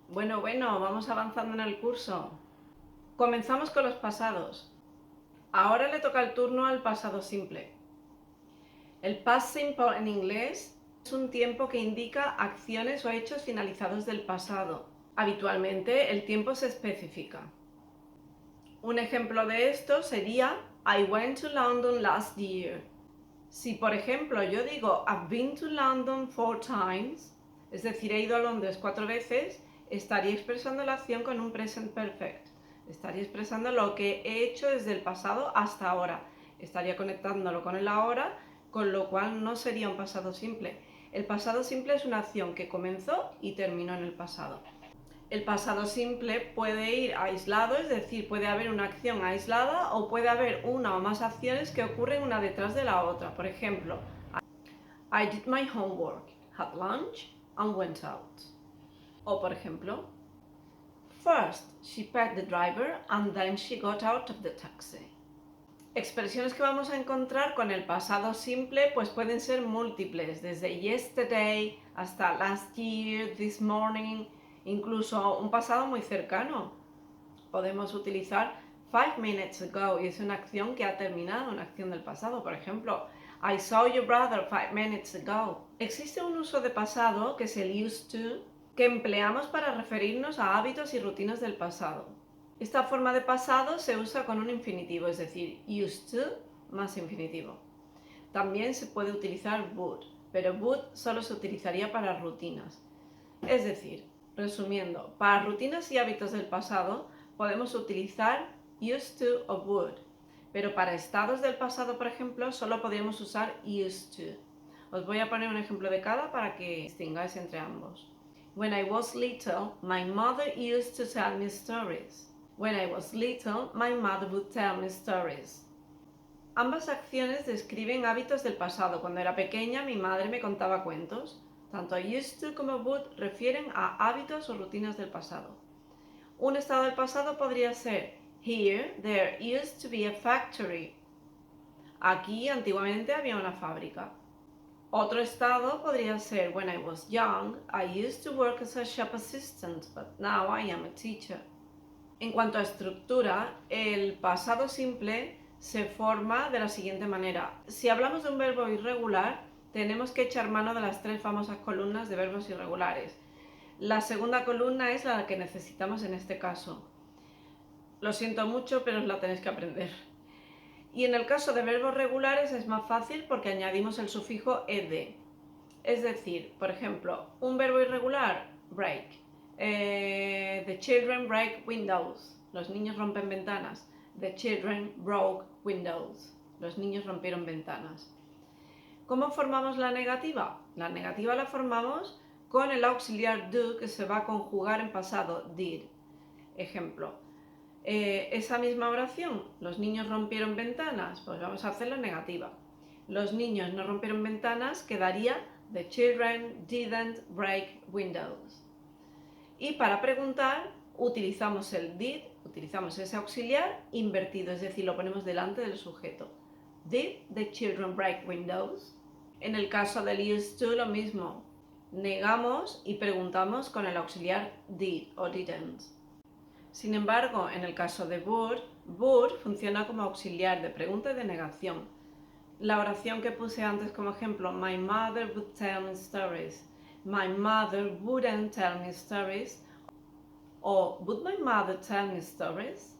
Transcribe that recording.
Bueno, vamos avanzando en el curso. Comenzamos con los pasados. Ahora le toca el turno al pasado simple. El past simple en inglés es un tiempo que indica acciones o hechos finalizados del pasado. Habitualmente el tiempo se especifica. Un ejemplo de esto sería I went to London last year. Si por ejemplo yo digo I've been to London 4 times, es decir, he ido a Londres 4 veces, estaría expresando la acción con un present perfect. Estaría expresando lo que he hecho desde el pasado hasta ahora. Estaría conectándolo con el ahora, con lo cual no sería un pasado simple. El pasado simple es una acción que comenzó y terminó en el pasado. El pasado simple puede ir aislado, es decir, puede haber una acción aislada o puede haber una o más acciones que ocurren una detrás de la otra. Por ejemplo, I did my homework, had lunch and went out. O por ejemplo, first she paid the driver and then she got out of the taxi. Expresiones que vamos a encontrar con el pasado simple pues pueden ser múltiples, desde yesterday hasta last year, this morning, incluso un pasado muy cercano. Podemos utilizar 5 minutes ago y es una acción que ha terminado, una acción del pasado. Por ejemplo, I saw your brother 5 minutes ago. Existe un uso de pasado que es el used to, que empleamos para referirnos a hábitos y rutinas del pasado. Esta forma de pasado se usa con un infinitivo, es decir, used to más infinitivo. También se puede utilizar would, pero would solo se utilizaría para rutinas. Es decir, resumiendo, para rutinas y hábitos del pasado podemos utilizar used to o would, pero para estados del pasado, por ejemplo, solo podríamos usar used to. Os voy a poner un ejemplo de cada para que distingáis entre ambos. When I was little, my mother used to tell me stories. When I was little, my mother would tell me stories. Ambas acciones describen hábitos del pasado. Cuando era pequeña, mi madre me contaba cuentos. Tanto used to como would refieren a hábitos o rutinas del pasado. Un estado del pasado podría ser Here there used to be a factory. Aquí antiguamente había una fábrica. Otro estado podría ser When I was young, I used to work as a shop assistant, but now I am a teacher. En cuanto a estructura, el pasado simple se forma de la siguiente manera. Si hablamos de un verbo irregular, tenemos que echar mano de las 3 famosas columnas de verbos irregulares. La segunda columna es la que necesitamos en este caso. Lo siento mucho, pero os la tenéis que aprender. Y en el caso de verbos regulares es más fácil porque añadimos el sufijo ed. Es decir, por ejemplo, un verbo irregular, break. The children break windows. Los niños rompen ventanas. The children broke windows. Los niños rompieron ventanas. ¿Cómo formamos la negativa? La negativa la formamos con el auxiliar do, que se va a conjugar en pasado, did. Ejemplo, esa misma oración, los niños rompieron ventanas, pues vamos a hacer la negativa. Los niños no rompieron ventanas, quedaría The children didn't break windows. Y para preguntar utilizamos el did, utilizamos ese auxiliar invertido, es decir, lo ponemos delante del sujeto. Did the children break windows? En el caso del used to lo mismo, negamos y preguntamos con el auxiliar did o didn't. Sin embargo, en el caso de would funciona como auxiliar de pregunta y de negación. La oración que puse antes como ejemplo, my mother would tell me stories, my mother wouldn't tell me stories, o would my mother tell me stories?